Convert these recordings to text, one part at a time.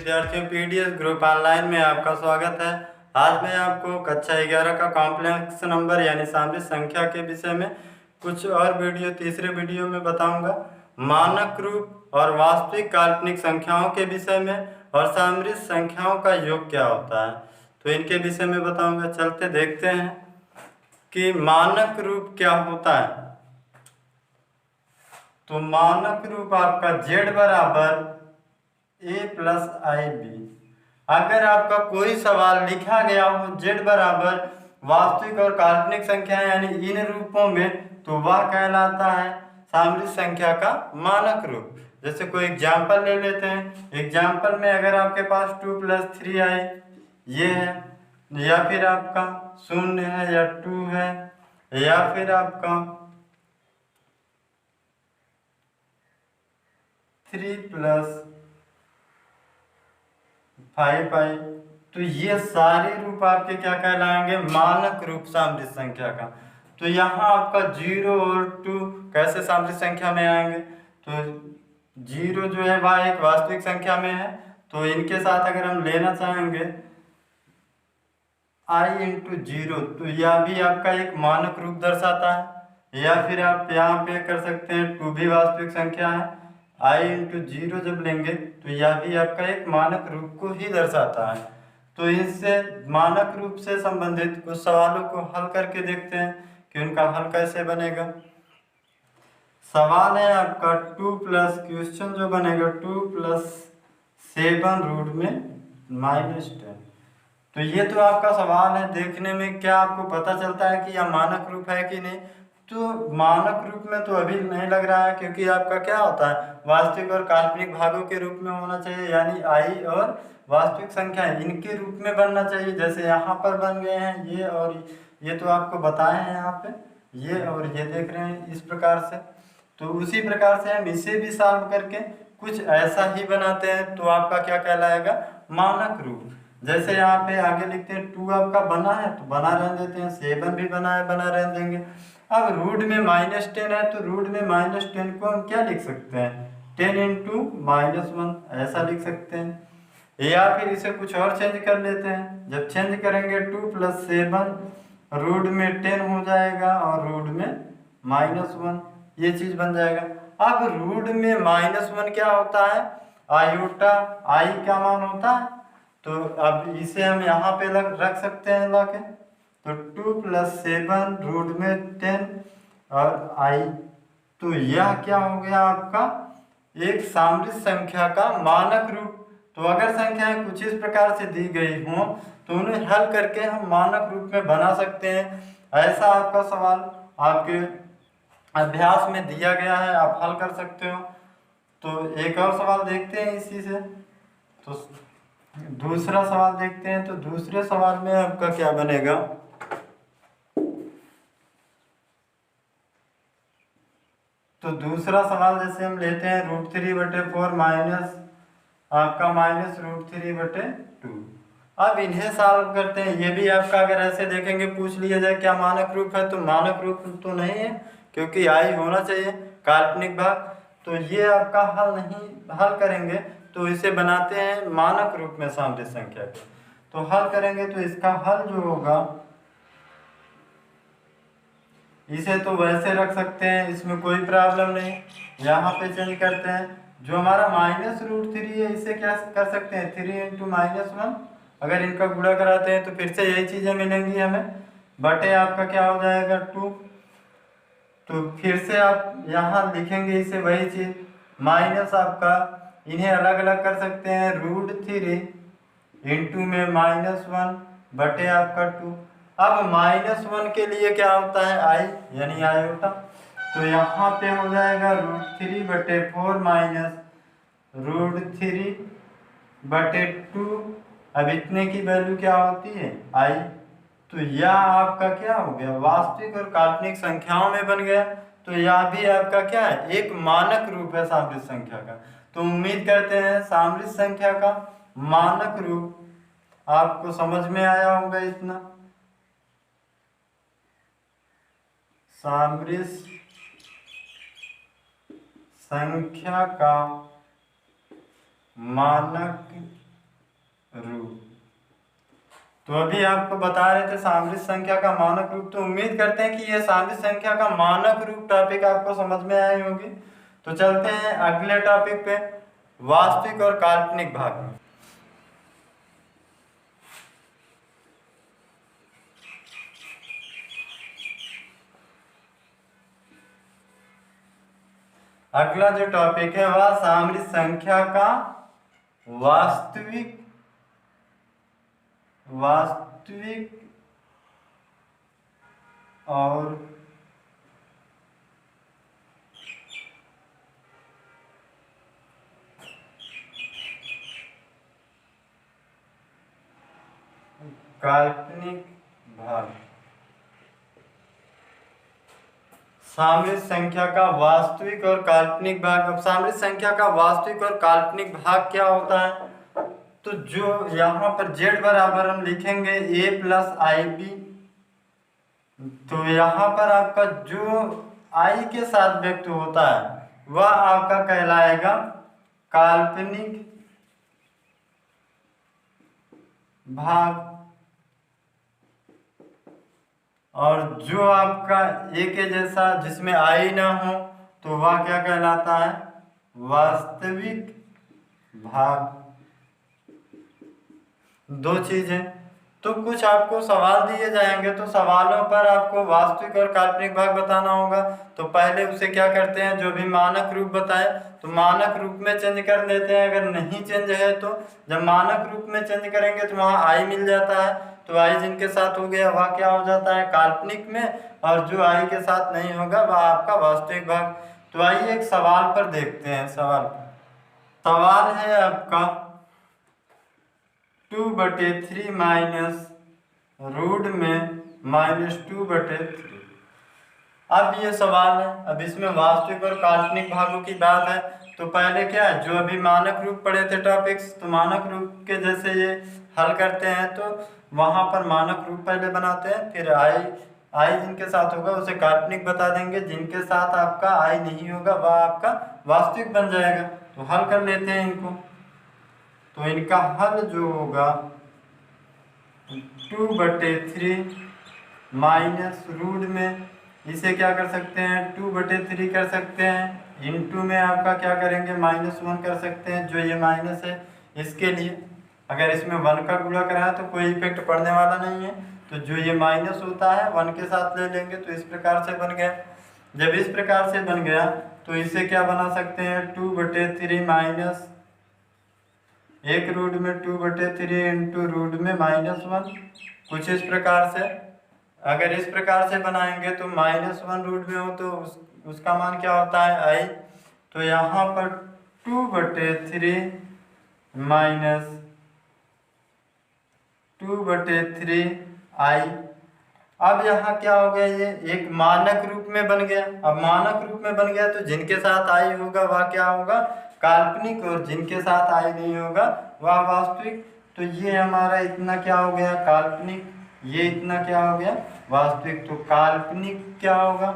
विद्यार्थियों, PDS group online में आपका स्वागत है। आज मैं आपको कक्षा 11 का कॉम्प्लेक्स नंबर यानी सामरिक संख्या के विषय में कुछ और तीसरे वीडियो में बताऊंगा। मानक रूप और वास्तविक काल्पनिक संख्याओं के विषय में और सामरिक संख्याओं का योग क्या होता है, तो इनके विषय में बताऊंगा। चलते देखते हैं कि मानक रूप क्या होता है। तो मानक रूप आपका z बराबर a प्लस आई बी। अगर आपका कोई सवाल लिखा गया हो z बराबर वास्तविक और काल्पनिक संख्या यानी इन रूपों में, तो वह कहलाता है सामरिक संख्या का मानक रूप। जैसे कोई एग्जाम्पल ले लेते हैं। एग्जाम्पल में अगर आपके पास 2 + 3i ये है, या फिर आपका 0 है या 2 है, या फिर आपका 3 + 5i, तो ये सारे रूप आपके क्या कहलाएंगे? मानक रूप सामरिक संख्या का। तो यहाँ आपका 0 और 2 कैसे सामरिक संख्या में आएंगे? तो 0 जो है वह एक वास्तविक संख्या में है, तो इनके साथ अगर हम लेना चाहेंगे i × 0, तो यह भी आपका एक मानक रूप दर्शाता है। या फिर आप यहाँ पे कर सकते हैं 2 भी वास्तविक संख्या है, i × 0 जब लेंगे तो यह भी आपका एक मानक रूप को ही दर्शाता है। तो इससे मानक रूप से संबंधित कुछ सवालों को हल करके देखते हैं कि उनका हल कैसे बनेगा। सवाल है आपका 2 प्लस क्वेश्चन जो बनेगा 2 + 7 रूट में -10। तो ये तो आपका सवाल है। देखने में क्या आपको पता चलता है कि यह मानक रूप है कि नहीं? तो मानक रूप में तो अभी नहीं लग रहा है, क्योंकि आपका क्या होता है, वास्तविक और काल्पनिक भागों के रूप में होना चाहिए, यानी i और वास्तविक संख्या इनके रूप में बनना चाहिए। जैसे यहाँ पर बन गए हैं ये, और ये तो आपको बताए हैं यहाँ पे, ये और ये देख रहे हैं इस प्रकार से। तो उसी प्रकार से हम इसे भी सॉल्व करके कुछ ऐसा ही बनाते हैं, तो आपका क्या कहलाएगा? मानक रूप। जैसे यहाँ पे आगे लिखते हैं 2 आपका बना है तो बना रहने देते हैं, 7 भी बना है बना रहने देंगे। अब रूट में -10 है, तो रूट में -10 को हम क्या लिख सकते हैं? 10 × -1 ऐसा लिख सकते हैं। या फिर इसे कुछ और चेंज कर लेते हैं। जब चेंज करेंगे 2 + 7 रूट में 10 हो जाएगा और रूट में -1, ये चीज बन जाएगा। अब रूट में -1 क्या होता है? आयोटा आई का मान होता है। तो अब इसे हम यहाँ पे रख सकते हैं ला के। तो 2 + 7 रूट में 10 और आई, तो यह क्या हो गया आपका? एक सामरिक संख्या का मानक रूप। तो अगर संख्याएं कुछ इस प्रकार से दी गई हों तो उन्हें हल करके हम मानक रूप में बना सकते हैं। ऐसा आपका सवाल आपके अभ्यास में दिया गया है, आप हल कर सकते हो। तो एक और सवाल देखते हैं इसी से। तो दूसरा सवाल देखते हैं। तो दूसरे सवाल में आपका क्या बनेगा? तो दूसरा सवाल जैसे हम लेते हैं √3/4 माइनस आपका -√3/2। अब इन्हें सॉल्व करते हैं। ये भी आपका अगर ऐसे देखेंगे पूछ लिया जाए क्या मानक रूप है, तो मानक रूप तो नहीं है, क्योंकि i होना चाहिए काल्पनिक भाग। तो ये आपका हल करेंगे तो इसे बनाते हैं मानक रूप में सामरिक संख्या के। तो हल करेंगे तो इसका हल जो होगा, इसे तो वैसे रख सकते हैं, इसमें कोई प्रॉब्लम नहीं। यहाँ पे चेंज करते हैं। जो हमारा -√3 है इसे क्या कर सकते हैं? 3 × -1। अगर इनका गुणा कराते हैं तो फिर से यही चीज़ें मिलेंगी हमें, बटे आपका क्या हो जाएगा 2। तो फिर से आप यहाँ लिखेंगे इसे वही चीज़, माइनस आपका इन्हें अलग अलग कर सकते हैं। √3 में -1 बटे आपका 2। अब -1 के लिए क्या होता है? i यानी आयोटा। तो यहाँ पे हो जाएगा √3/4 माइनस √3/2। अब इतने की वैल्यू क्या होती है? i। तो यह आपका क्या हो गया? वास्तविक और काल्पनिक संख्याओं में बन गया। तो यह भी आपका क्या है? एक मानक रूप है सामरिक संख्या का। तो उम्मीद करते हैं सामरिक संख्या का मानक रूप आपको समझ में आया होगा। इतना सामरिक संख्या का मानक रूप। तो अभी आपको बता रहे थे सामरिक संख्या का मानक रूप। तो उम्मीद करते हैं कि ये सामरिक संख्या का मानक रूप टॉपिक आपको समझ में आई होगी। तो चलते हैं अगले टॉपिक पे, वास्तविक और काल्पनिक भाग में। अगला जो टॉपिक है वह सामरिक संख्या का वास्तविक और काल्पनिक भाग। सामरिक संख्या का वास्तविक और काल्पनिक भाग। अब सामरिक संख्या का वास्तविक और काल्पनिक भाग क्या होता है? तो जो यहाँ पर z बराबर हम लिखेंगे a प्लस आई बी, तो यहाँ पर आपका जो i के साथ व्यक्त होता है वह आपका कहलाएगा काल्पनिक भाग, और जो आपका a के जैसा जिसमें i ना हो तो वह क्या कहलाता है? वास्तविक भाग। दो चीजें। तो कुछ आपको सवाल दिए जाएंगे, तो सवालों पर आपको वास्तविक और काल्पनिक भाग बताना होगा। तो पहले उसे क्या करते हैं, जो भी मानक रूप बताए तो मानक रूप में चेंज कर देते हैं। अगर नहीं चेंज है तो जब मानक रूप में चेंज करेंगे तो वहाँ आई मिल जाता है, तो आई जिनके साथ हो गया वह क्या हो जाता है? काल्पनिक में। और जो आई के साथ नहीं होगा वह आपका वास्तविक भाग। तो आइए एक सवाल पर देखते हैं। सवाल है आपका 2/3 माइनस रूट में -2/3। अब ये सवाल है, अब इसमें वास्तविक और काल्पनिक भागों की बात है। तो पहले क्या है, जो अभी मानक रूप पढ़े थे टॉपिक्स, तो मानक रूप के जैसे ये हल करते हैं। तो वहाँ पर मानक रूप पहले बनाते हैं, फिर आई जिनके साथ होगा उसे काल्पनिक बता देंगे, जिनके साथ आपका आई नहीं होगा वह आपका वास्तविक बन जाएगा। तो हल कर लेते हैं इनको। तो इनका हल जो होगा 2/3 माइनस रूट में, इसे क्या कर सकते हैं? 2/3 कर सकते हैं, इंटू में आपका क्या करेंगे? -1 कर सकते हैं। जो ये माइनस है इसके लिए अगर इसमें 1 का गुणा कराएं तो कोई इफेक्ट पड़ने वाला नहीं है। तो जो ये माइनस होता है 1 के साथ ले लेंगे, तो इस प्रकार से बन गया। जब इस प्रकार से बन गया तो इसे क्या बना सकते हैं? 2/3 माइनस एक रूट में 2/3 इंटू रूट में -1, कुछ इस प्रकार से। अगर इस प्रकार से बनाएंगे तो -1 रूट में हो तो उसका मान क्या होता है? आई। तो यहाँ पर 2/3 माइनस 2/3 आई। अब यहाँ क्या हो गया? ये एक मानक रूप में बन गया। अब मानक रूप में बन गया तो जिनके साथ आई होगा वह क्या होगा? काल्पनिक, और जिनके साथ आई नहीं होगा वह वास्तविक। तो ये हमारा इतना क्या हो गया? काल्पनिक। ये इतना क्या हो गया? वास्तविक। तो काल्पनिक क्या होगा?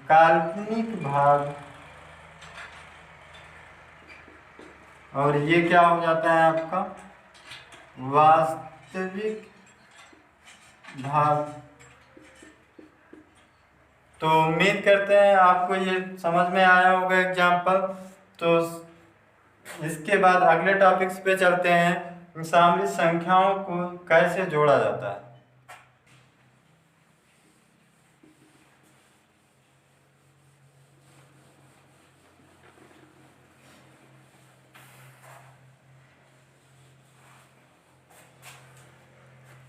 काल्पनिक भाग। और ये क्या हो जाता है आपका? वास्तविक भाग। तो उम्मीद करते हैं आपको ये समझ में आया होगा एग्जाम्पल। तो इसके बाद अगले टॉपिक्स पे चलते हैं, सामरिक संख्याओं को कैसे जोड़ा जाता है।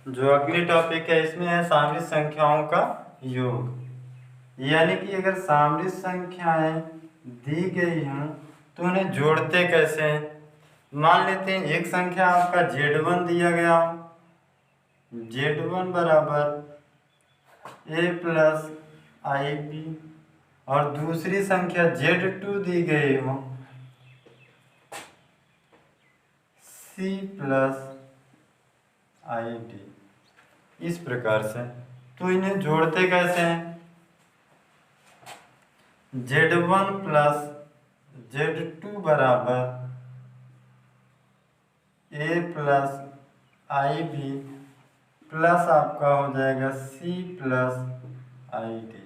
जो अगली टॉपिक है इसमें है सामरिक संख्याओं का योग। यानी कि अगर सामरिक संख्याएं दी गई हों तो उन्हें जोड़ते कैसे हैं। मान लेते हैं एक संख्या आपका Z1 दिया गया हो, Z1 बराबर a प्लस आई बी, और दूसरी संख्या Z2 दी गई हो C प्लस आई डी, इस प्रकार से। तो इन्हें जोड़ते कैसे हैं? Z1 प्लस Z2 बराबर ए प्लस आई बी प्लस आपका हो जाएगा सी प्लस आई डी।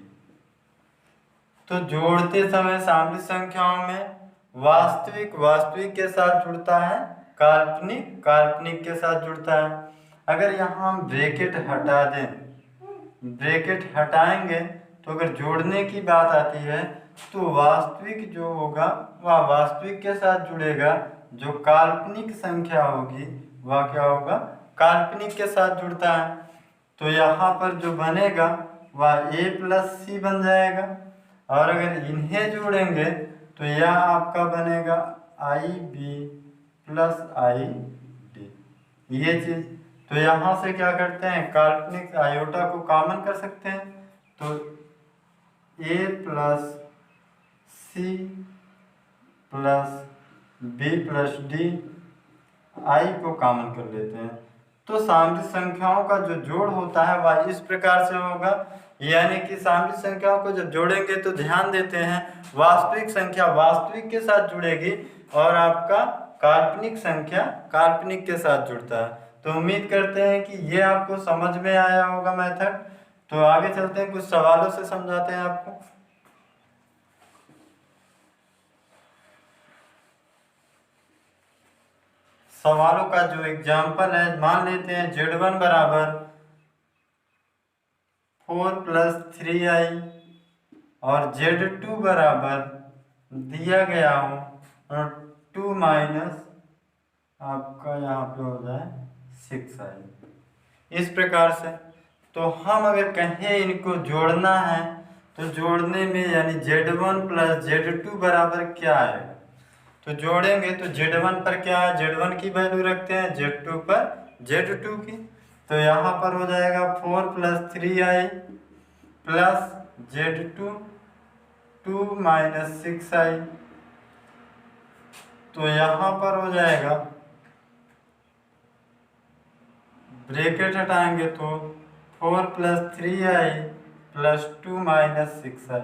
तो जोड़ते समय सामने संख्याओं में वास्तविक वास्तविक के साथ जुड़ता है, काल्पनिक काल्पनिक के साथ जुड़ता है। अगर यहाँ हम ब्रैकेट हटा दें, ब्रैकेट हटाएंगे तो अगर जोड़ने की बात आती है तो वास्तविक जो होगा वह वास्तविक के साथ जुड़ेगा, जो काल्पनिक संख्या होगी वह क्या होगा, काल्पनिक के साथ जुड़ता है। तो यहाँ पर जो बनेगा वह ए प्लस सी बन जाएगा, और अगर इन्हें जोड़ेंगे तो यह आपका बनेगा आई बी प्लस आई डी, ये चीज। तो यहाँ से क्या करते हैं, काल्पनिक आयोटा को कॉमन कर सकते हैं, तो A plus C plus B plus D, I को कॉमन कर लेते हैं। तो सामरिक संख्याओं का जो जोड़ होता है वह इस प्रकार से होगा, यानी कि सामरिक संख्याओं को जब जोड़ेंगे तो ध्यान देते हैं वास्तविक संख्या वास्तविक के साथ जुड़ेगी और आपका काल्पनिक संख्या काल्पनिक के साथ जुड़ता है। तो उम्मीद करते हैं कि ये आपको समझ में आया होगा मेथड। तो आगे चलते हैं, कुछ सवालों से समझाते हैं आपको। सवालों का जो एग्जाम्पल है, मान लेते हैं Z1 बराबर 4 प्लस 3i और Z2 बराबर दिया गया हो 2 माइनस आपका यहाँ पे हो जाए 6i, इस प्रकार से। तो हम अगर कहें इनको जोड़ना है तो जोड़ने में यानी Z1 प्लस Z2 बराबर क्या आएगा, तो जोड़ेंगे तो Z1 पर क्या है, Z1 की वैल्यू रखते हैं, Z2 पर Z2 की। तो यहाँ पर हो जाएगा 4 plus 3i plus Z2 2 minus 6i। तो यहाँ पर हो जाएगा, ब्रैकेट हटाएंगे तो 4 plus 3i plus 2 minus 6i।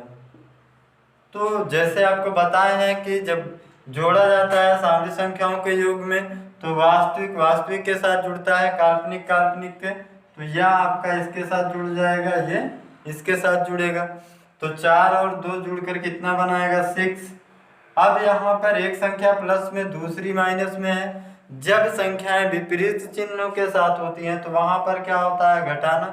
तो जैसे आपको बताए हैं कि जब जोड़ा जाता है सामरिक संख्याओं के योग में तो वास्तविक वास्तविक के साथ जुड़ता है, काल्पनिक काल्पनिक के। तो यह आपका इसके साथ जुड़ जाएगा, ये इसके साथ जुड़ेगा। तो 4 और 2 जुड़कर कितना बनाएगा, 6। अब यहाँ पर एक संख्या प्लस में दूसरी माइनस में है। जब संख्याएं विपरीत चिन्हों के साथ होती हैं तो वहां पर क्या होता है, घटाना।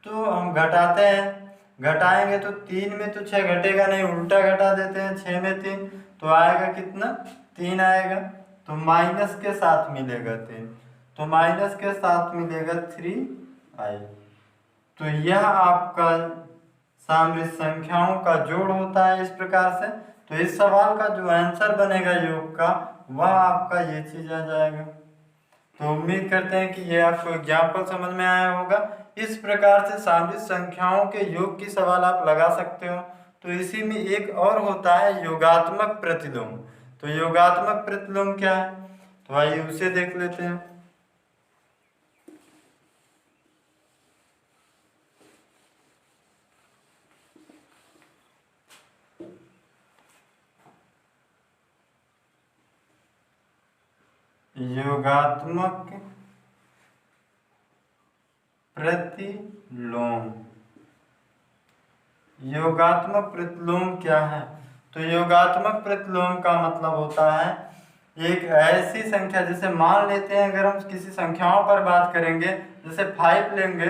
तो हम घटाते हैं, घटाएंगे तो 3 में तो 6 घटेगा नहीं, उल्टा घटा देते हैं, 6 में 3 तो आएगा कितना, 3 आएगा। तो माइनस के साथ मिलेगा 3, तो माइनस के साथ मिलेगा 3i। तो यह आपका सामरिक संख्याओं का जोड़ होता है इस प्रकार से। तो इस सवाल का जो आंसर बनेगा योग का वह आपका ये चीज आ जाएगा। तो उम्मीद करते हैं कि ये आपको एग्जाम्पल समझ में आया होगा। इस प्रकार से सामरिक संख्याओं के योग की सवाल आप लगा सकते हो। तो इसी में एक और होता है योगात्मक प्रतिलोम। तो योगात्मक प्रतिलोम क्या है, तो आइए उसे देख लेते हैं। योगात्मक प्रतिलोम, योगात्मक प्रतिलोम क्या है, तो योगात्मक प्रतिलोम का मतलब होता है एक ऐसी संख्या, जैसे मान लेते हैं अगर हम किसी संख्याओं पर बात करेंगे, जैसे 5 लेंगे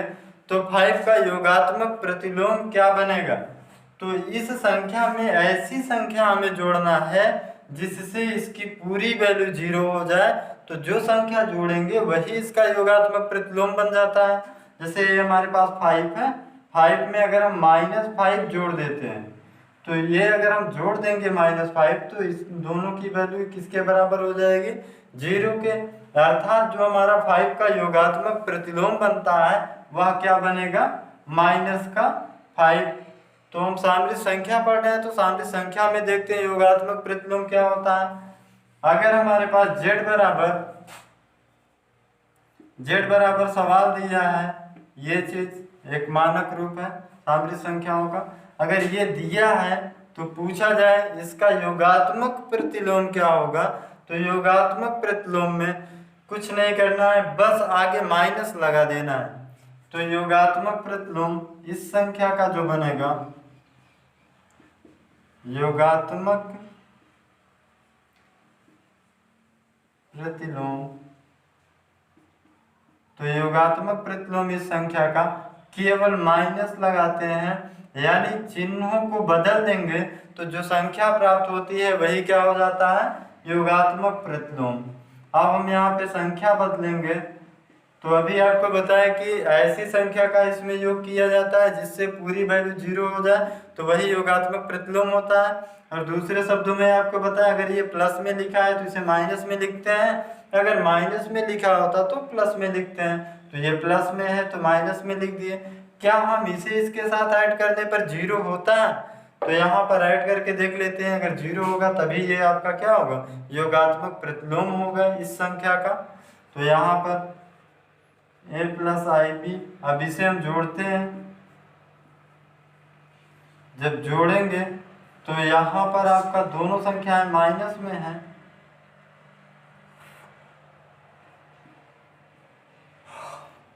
तो 5 का योगात्मक प्रतिलोम क्या बनेगा, तो इस संख्या में ऐसी संख्या हमें जोड़ना है जिससे इसकी पूरी वैल्यू 0 हो जाए। तो जो संख्या जोड़ेंगे वही इसका योगात्मक प्रतिलोम बन जाता है। जैसे ये हमारे पास 5 है, 5 में अगर हम -5 जोड़ देते हैं तो ये अगर हम जोड़ देंगे -5 तो इस दोनों की वैल्यू किसके बराबर हो जाएगी, 0 के। अर्थात जो हमारा 5 का योगात्मक प्रतिलोम बनता है वह क्या बनेगा, -5। तो हम सामरिक संख्या पढ़ रहे हैं तो सामरिक संख्या में देखते हैं योगात्मक प्रतिलोम क्या होता है। अगर हमारे पास z बराबर सवाल दिया है, ये चीज एक मानक रूप है सामरिक संख्याओं का, अगर ये दिया है तो पूछा जाए इसका योगात्मक प्रतिलोम क्या होगा, तो योगात्मक प्रतिलोम में कुछ नहीं करना है, बस आगे माइनस लगा देना है। तो योगात्मक प्रतिलोम इस संख्या का जो बनेगा, योगात्मक प्रतिलोम, तो योगात्मक प्रतिलोम इस संख्या का केवल माइनस लगाते हैं, यानी चिन्हों को बदल देंगे तो जो संख्या प्राप्त होती है वही क्या हो जाता है, योगात्मक प्रतिलोम। अब हम यहाँ पे संख्या बदलेंगे, तो अभी आपको बताया कि ऐसी संख्या का इसमें योग किया जाता है जिससे पूरी वैल्यू 0 हो जाए, तो वही योगात्मक प्रतिलोम होता है। और दूसरे शब्दों में आपको बताया, अगर ये प्लस में लिखा है तो इसे माइनस में लिखते हैं, अगर माइनस में लिखा होता तो प्लस में लिखते हैं। तो ये प्लस में है तो माइनस में लिख दिए। क्या हम इसे इसके साथ ऐड करने पर 0 होता है? तो यहाँ पर ऐड करके देख लेते हैं, अगर 0 होगा तभी ये आपका क्या होगा, योगात्मक प्रतिलोम होगा इस संख्या का। तो यहाँ पर a प्लस आई बी, अब इसे हम जोड़ते हैं। जब जोड़ेंगे तो यहाँ पर आपका दोनों संख्याएं माइनस में है,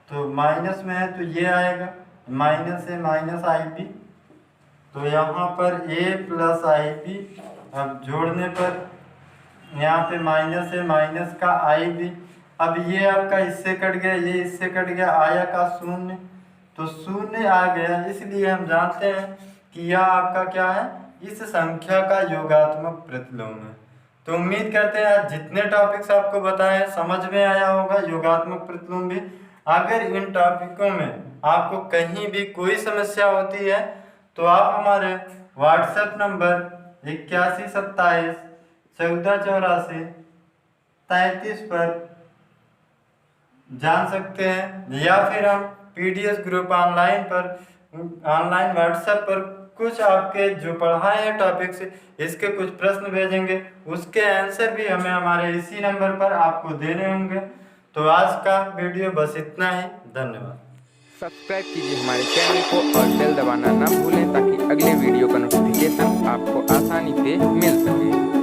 तो माइनस में है तो ये आएगा माइनस ए माइनस आई बी। तो यहाँ पर a प्लस आई बी, अब जोड़ने पर यहाँ पे माइनस है माइनस का आई बी। अब ये आपका इससे कट गया, ये इससे कट गया, आया का शून्य, तो शून्य आ गया। इसलिए हम जानते हैं कि यह आपका क्या है, इस संख्या का योगात्मक प्रतिलोम है। तो उम्मीद करते हैं आज जितने टॉपिक्स आपको बताए समझ में आया होगा, योगात्मक प्रतिलोम भी। अगर इन टॉपिकों में आपको कहीं भी कोई समस्या होती है तो आप हमारे व्हाट्सएप नंबर 8127148433 पर जान सकते हैं, या फिर हम पीडीएस ग्रुप ऑनलाइन व्हाट्सएप पर कुछ आपके जो पढ़ाए हैं टॉपिक्स, इसके कुछ प्रश्न भेजेंगे, उसके आंसर भी हमें हमारे इसी नंबर पर आपको देने होंगे। तो आज का वीडियो बस इतना ही, धन्यवाद। सब्सक्राइब कीजिए हमारे चैनल को और बेल दबाना ना भूलें ताकि अगले वीडियो का नोटिफिकेशन आपको आसानी से मिल सके।